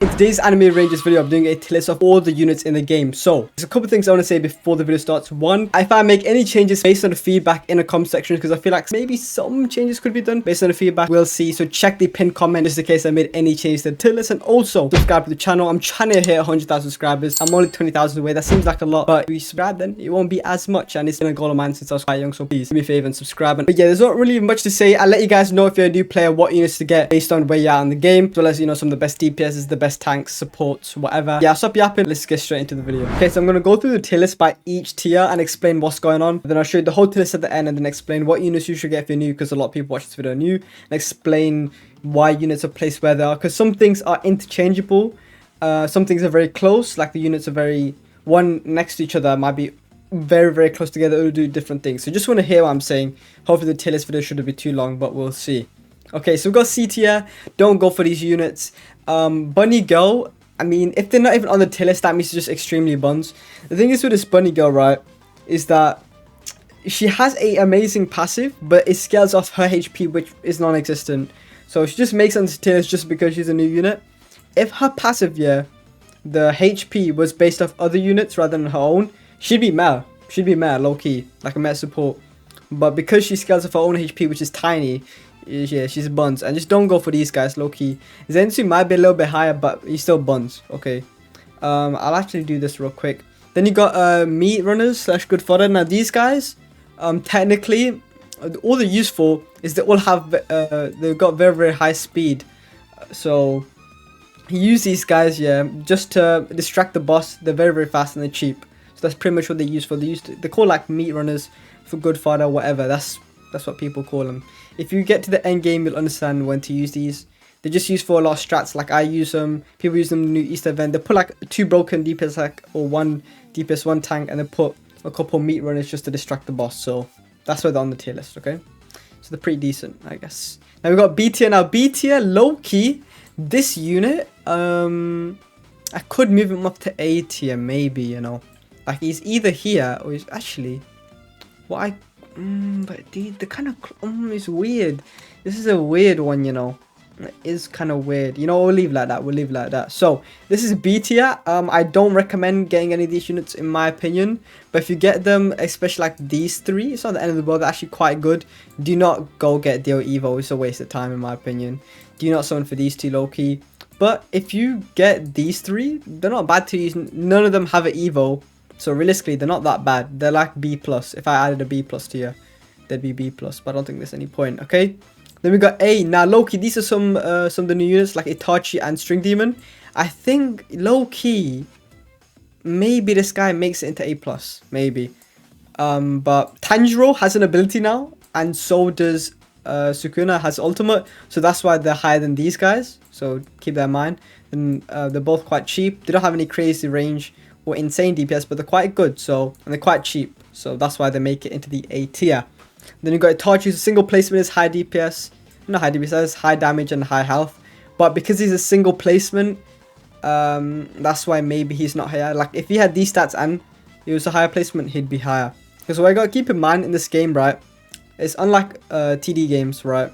In today's anime Rangers video, I'm doing a tier list of all the units in the game. So, there's a couple things I want to say before the video starts. One, if I make any changes based on the feedback in the comment section, because I feel like maybe some changes could be done based on the feedback, we'll see. So check the pinned comment just in case I made any changes to the tier list. And also, subscribe to the channel. I'm trying to hit 100,000 subscribers. I'm only 20,000 away. That seems like a lot, but if you subscribe then, it won't be as much. And it's been a goal of mine since I was quite young, so please do me a favor and subscribe. But yeah, there's not really much to say. I'll let you guys know if you're a new player what units to get based on where you are in the game, as well as, you know, some of the best DPSs, the best tanks, support, whatever. Yeah, stop yapping. Let's get straight into the video. Okay, so I'm going to go through the tier list by each tier and explain what's going on. Then I'll show you the whole tier list at the end and then explain what units you should get if you're new, because a lot of people watch this video new, and explain why units are placed where they are, because some things are interchangeable. Some things are very close, like the units are very one next to each other, might be very close together or do different things. So just want to hear what I'm saying. Hopefully the tier list video shouldn't be too long, but we'll see. Okay, so we've got C tier. Don't go for these units. Bunny Girl, I mean, if they're not even on the tier list, that means it's just extremely buns. The thing is with this Bunny Girl, right, is that she has a amazing passive, but it scales off her HP, which is non-existent. So she just makes it onto tier list just because she's a new unit. If her passive, yeah, the HP was based off other units rather than her own, she'd be meta. She'd be meta, low-key, like a meta support. But because she scales off her own HP, which is tiny, yeah, she's buns. And just don't go for these guys, low-key. Zensu might be a little bit higher, but he's still buns. Okay. I'll actually do this real quick. Then you got meat runners / good fodder. Now these guys, technically, all they're used for is they all have they've got very high speed. So you use these guys, yeah, just to distract the boss. They're very fast and they're cheap. So that's pretty much what they use for. They call like meat runners for good fodder, whatever. That's what people call them. If you get to the end game, you'll understand when to use these. They're just used for a lot of strats. Like I use them. People use them in the new Easter event. They put like 2 broken DPS like, or 1 DPS, 1 tank, and they put a couple meat runners just to distract the boss. So that's why they're on the tier list. Okay, so they're pretty decent, I guess. Now we got B tier. Now B tier, low key, this unit, I could move him up to A tier, maybe. You know, like he's either here or he's actually what but the kind of it's weird. This is a weird one, you know. It is kind of weird. You know, we'll leave like that. We'll leave like that. So this is B tier. I don't recommend getting any of these units in my opinion. But if you get them, especially like these 3, it's not the end of the world. They're actually quite good. Do not go get Dio Evo. It's a waste of time in my opinion. Do not summon for these 2 low key. But if you get these 3, they're not bad to use. None of them have an Evo. So realistically, they're not that bad. They're like B+. If I added a B+ tier, they'd be B+. But I don't think there's any point, okay? Then we got A. Now, low-key, these are some of the new units, like Itachi and String Demon. I think, low-key, maybe this guy makes it into A+. Maybe. But Tanjiro has an ability now, and so does Sukuna has ultimate. So that's why they're higher than these guys. So keep that in mind. And they're both quite cheap. They don't have any crazy range or insane DPS, but they're quite good, so, and they're quite cheap, so that's why they make it into the A tier. Then you got Itachi's single placement is high DPS, not high DPS, high damage and high health, but because he's a single placement, that's why maybe he's not higher. Like if he had these stats and he was a higher placement, he'd be higher. Because what I gotta keep in mind in this game, right, it's unlike TD games, right,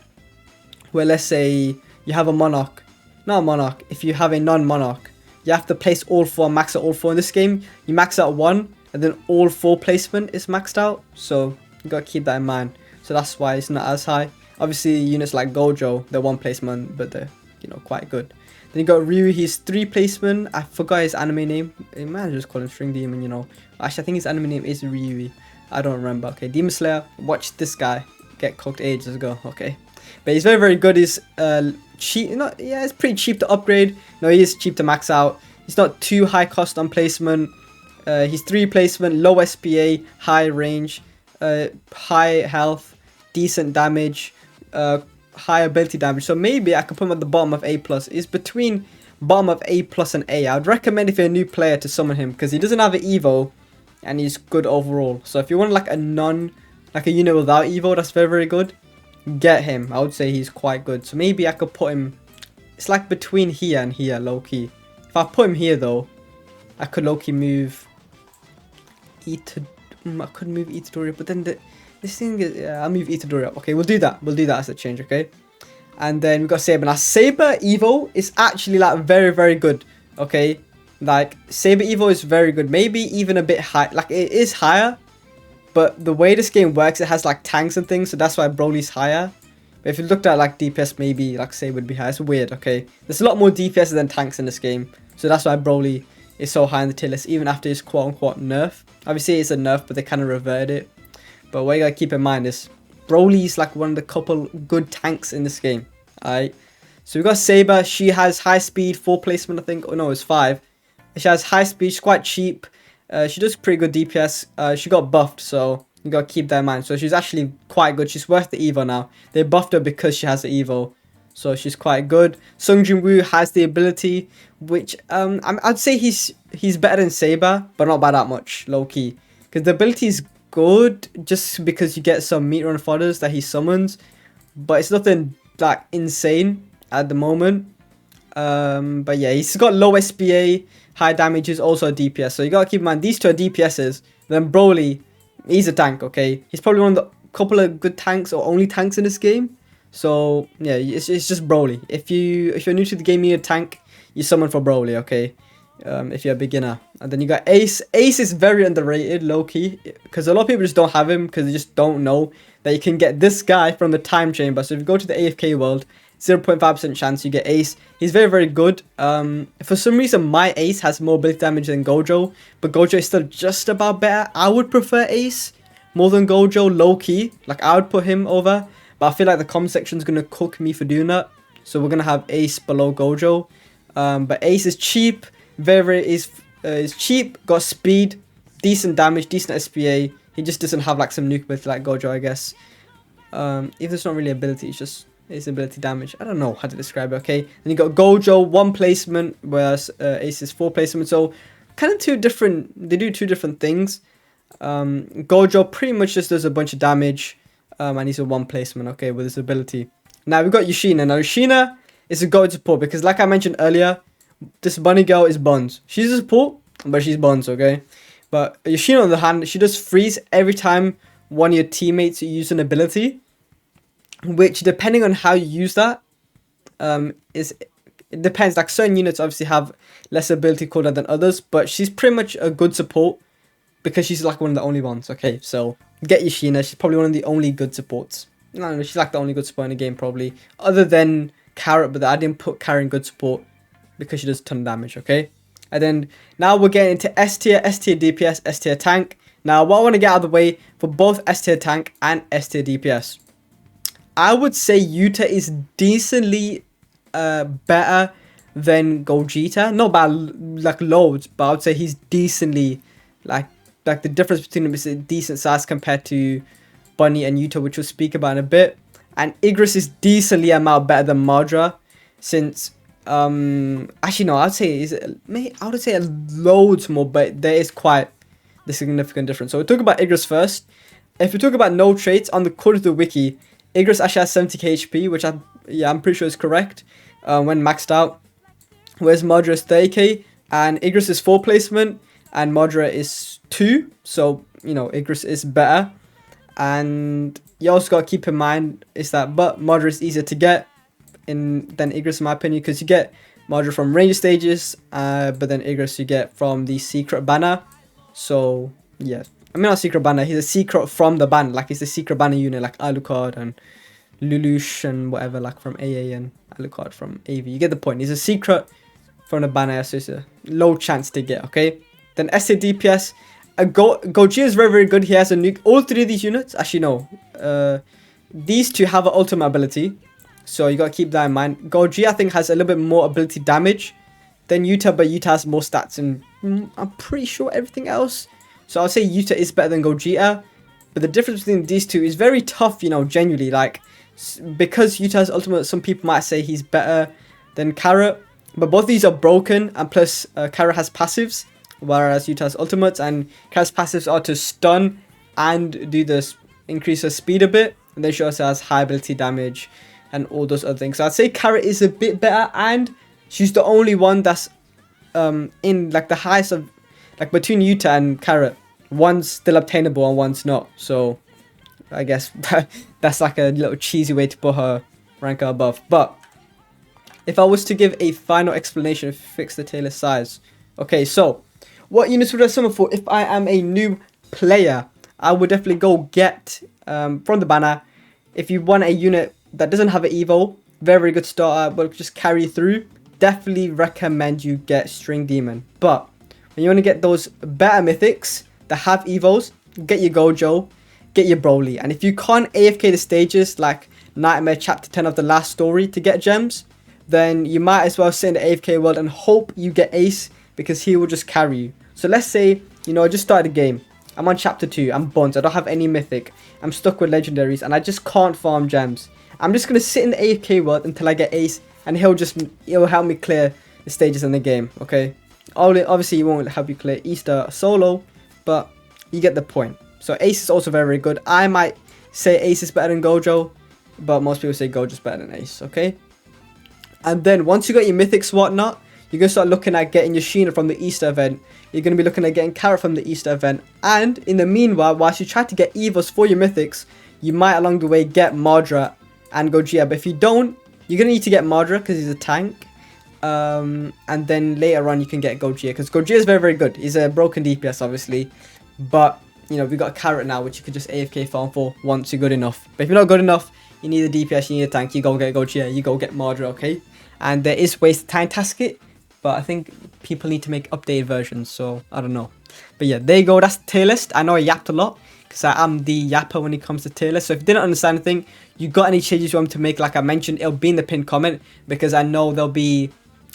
where let's say you have a monarch, not a monarch, if you have a non-monarch, you have to place all 4, max out all 4. In this game, you max out 1, and then all 4 placement is maxed out. So you gotta keep that in mind. So that's why it's not as high. Obviously, units like Gojo, they're 1 placement, but they're, you know, quite good. Then you got Ryu, he's 3 placement. I forgot his anime name. I might just call him String Demon, you know. Actually, I think his anime name is Ryu. I don't remember. Okay, Demon Slayer. Watch this guy get cooked ages ago. Okay, but he's very good. He's cheap. Yeah, it's pretty cheap to upgrade. No, he is cheap to max out. He's not too high cost on placement. He's 3 placement, low SPA, high range, high health, decent damage, high ability damage. So maybe I can put him at the bottom of A+. It's between bottom of A+ and A. I would recommend if you're a new player to summon him, because he doesn't have an Evo and he's good overall. So if you want like a unit without Evo that's very good, get him. I would say he's quite good. So maybe I could put him, it's like between here and here, low-key. If I put him here though, I could low-key move Itadori, but then this thing is, I'll move Itadori up. Okay, we'll do that as a change, okay? And then we got Saber. Now Saber Evo is actually like very, very good. Okay, like Saber Evo is very good. Maybe even a bit high. Like it is higher, but the way this game works, it has like tanks and things, so that's why Broly's higher. But if you looked at like DPS, maybe like Saber would be higher. It's weird. Okay, there's a lot more DPS than tanks in this game, so that's why Broly is so high in the tier list, even after his quote-unquote nerf. Obviously, it's a nerf, but they kind of reverted it. But what you gotta keep in mind is Broly's like one of the couple good tanks in this game. Alright, so we got Saber. She has high speed, 4 placement, I think. Oh no, it's 5. She has high speed. She's quite cheap. She does pretty good DPS. She got buffed, so you gotta keep that in mind. So she's actually quite good. She's worth the Evo now. They buffed her because she has the Evo, so she's quite good. Sung Jin-woo has the ability, which I'd say he's better than Saber, but not by that much, low key. Because the ability is good, just because you get some meter and fodders that he summons, but it's nothing like insane at the moment. But yeah, he's got low SPA, high damages, also a DPS. So you gotta keep in mind these two are DPSs. Then Broly, he's a tank. Okay, he's probably one of the couple of good tanks or only tanks in this game. So yeah, it's just Broly. If you're new to the game, you need a tank, you summon for Broly. Okay, if you're a beginner. And then you got Ace. Ace is very underrated, low-key, because a lot of people just don't have him because they just don't know that you can get this guy from the time chamber. So if you go to the AFK world, 0.5% chance you get Ace. He's very, very good. For some reason, my Ace has more ability damage than Gojo, but Gojo is still just about better. I would prefer Ace more than Gojo, low-key. Like, I would put him over, but I feel like the comment section is going to cook me for doing that. So we're going to have Ace below Gojo. But Ace is cheap. Is cheap, got speed, decent damage, decent SPA. He just doesn't have like some nuke ability like Gojo, I guess. Even though it's not really ability, it's just his ability damage. I don't know how to describe it, okay? And you got Gojo, 1 placement, whereas Ace is 4 placement. So kind of they do 2 different things. Gojo pretty much just does a bunch of damage, and he's a 1 placement, okay, with his ability. Now we've got Yoshina. Now Yoshina is a goat support because, like I mentioned earlier, this bunny girl is Buns. She's a support, but she's Buns, okay? But Yoshina, on the hand, she does freeze every time one of your teammates use an ability, which, depending on how you use that, it depends. Like, certain units obviously have less ability cooldown than others, but she's pretty much a good support because she's like one of the only ones, okay? So get Yoshina. She's probably one of the only good supports. No, she's like the only good support in the game, probably, other than Carrot, but I didn't put Carrot in good support because she does a ton of damage, okay? And then now we're getting into S tier DPS, S tier tank. Now what I want to get out of the way for both S tier tank and S tier DPS, I would say Yuta is decently better than Gogeta. Not by like loads, but I would say he's decently like the difference between them is a decent size compared to Bunny and Yuta, which we'll speak about in a bit. And Igris is decently amount better than Madra, since actually no, I would say loads more, but there is quite the significant difference. So we talk about Igris first. If we talk about no traits on the code of the wiki, Igris actually has 70k HP, which I'm pretty sure is correct when maxed out. Whereas Madra is 30k, and Igris is 4 placement, and Madra is 2. So you know Igris is better. And you also got to keep in mind is that, but Madra is easier to get than Igris in my opinion, because you get Madra from ranger stages, but then Igris you get from the secret banner. So yeah, I mean not secret banner, he's a secret from the banner, like he's a secret banner unit like Alucard and Lelouch and whatever, like from AA, and Alucard from AV. You get the point. He's a secret from the banner, so it's a low chance to get, okay? Then SA DPS, Gogeta is very, very good. He has a nuke. All 3 of these units, actually no, these 2 have an ultimate ability, so you gotta keep that in mind. Gogeta I think has a little bit more ability damage than Yuta, but Yuta has more stats and I'm pretty sure everything else. So I'll say Yuta is better than Gogeta, but the difference between these 2 is very tough, you know, genuinely. Like, because Yuta has ultimate, some people might say he's better than Carrot, but both these are broken, and plus Carrot has passives, whereas Yuta has ultimates, and Carrot's passives are to stun and do this increase her speed a bit, and then she also has high ability damage and all those other things. So I'd say Carrot is a bit better, and she's the only one that's in like the highest of, like, between Yuta and Carrot, one's still obtainable and one's not. So I guess that's like a little cheesy way to put her rank or above. But if I was to give a final explanation, fix the tier list size. Okay, so what units would I summon for? If I am a new player, I would definitely go get from the banner. If you want a unit that doesn't have an evo, very good starter, will just carry you through. Definitely recommend you get String Demon. But when you want to get those better mythics that have evos, get your Gojo, get your Broly. And if you can't AFK the stages like Nightmare Chapter 10 of the last story to get gems, then you might as well sit in the AFK world and hope you get Ace, because he will just carry you. So let's say, you know, I just started a game. I'm on Chapter 2, I'm Buns, I don't have any mythic. I'm stuck with legendaries and I just can't farm gems. I'm just going to sit in the AFK world until I get Ace, and he'll help me clear the stages in the game, okay? Obviously, he won't help you clear Easter solo, but you get the point. So Ace is also very, very good. I might say Ace is better than Gojo, but most people say Gojo's better than Ace, okay? And then once you got your mythics, whatnot, you're going to start looking at getting your Sheena from the Easter event. You're going to be looking at getting Carrot from the Easter event. And in the meanwhile, whilst you try to get Evos for your mythics, you might along the way get Madra and Gogeta. But if you don't, you're going to need to get Madra because he's a tank. And then later on, you can get Gogeta, because Gogeta is very, very good. He's a broken DPS, obviously. But, you know, we got a Carrot now, which you could just AFK farm for once you're good enough. But if you're not good enough, you need a DPS, you need a tank, you go get Gogeta, you go get Madra, okay? And there is ways to time task it, but I think people need to make updated versions, so I don't know. But yeah, there you go, that's the tier list. I know I yapped a lot, because I am the yapper when it comes to tier list. So if you didn't understand anything, you got any changes you want me to make, like I mentioned, it'll be in the pinned comment, because I know there'll be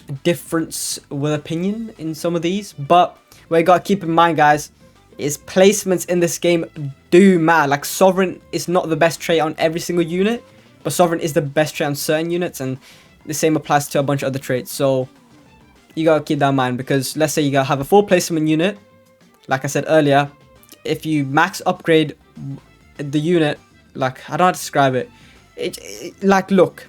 a difference with opinion in some of these. But what you got to keep in mind, guys, is placements in this game do matter. Like Sovereign is not the best trait on every single unit, but Sovereign is the best trait on certain units, and the same applies to a bunch of other traits. So you gotta keep that in mind, because let's say you gotta have a full placement unit. Like I said earlier, if you max upgrade the unit, like I don't know how to describe it. Like look,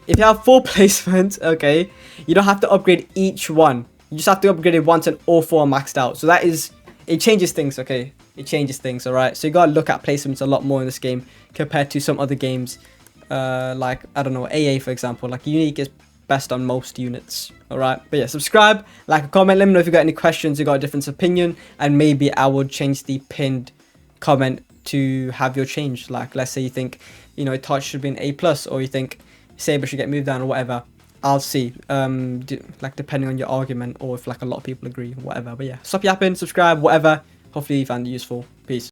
if you have full placement, okay, you don't have to upgrade each one. You just have to upgrade it once and all four are maxed out. So that is, it changes things, okay? It changes things, alright? So you gotta look at placements a lot more in this game compared to some other games. Like, I don't know, AA for example. Like, Unique is best on most units, alright? But yeah, subscribe, like, a comment, let me know if you got any questions, you got a different opinion, and maybe I will change the pinned comment to have your change. Like, let's say you think, you know, Touch should be an A+, or you think Saber should get moved down, or whatever. I'll see, like, depending on your argument, or if, like, a lot of people agree, whatever. But yeah, stop yapping, subscribe, whatever. Hopefully you found it useful. Peace.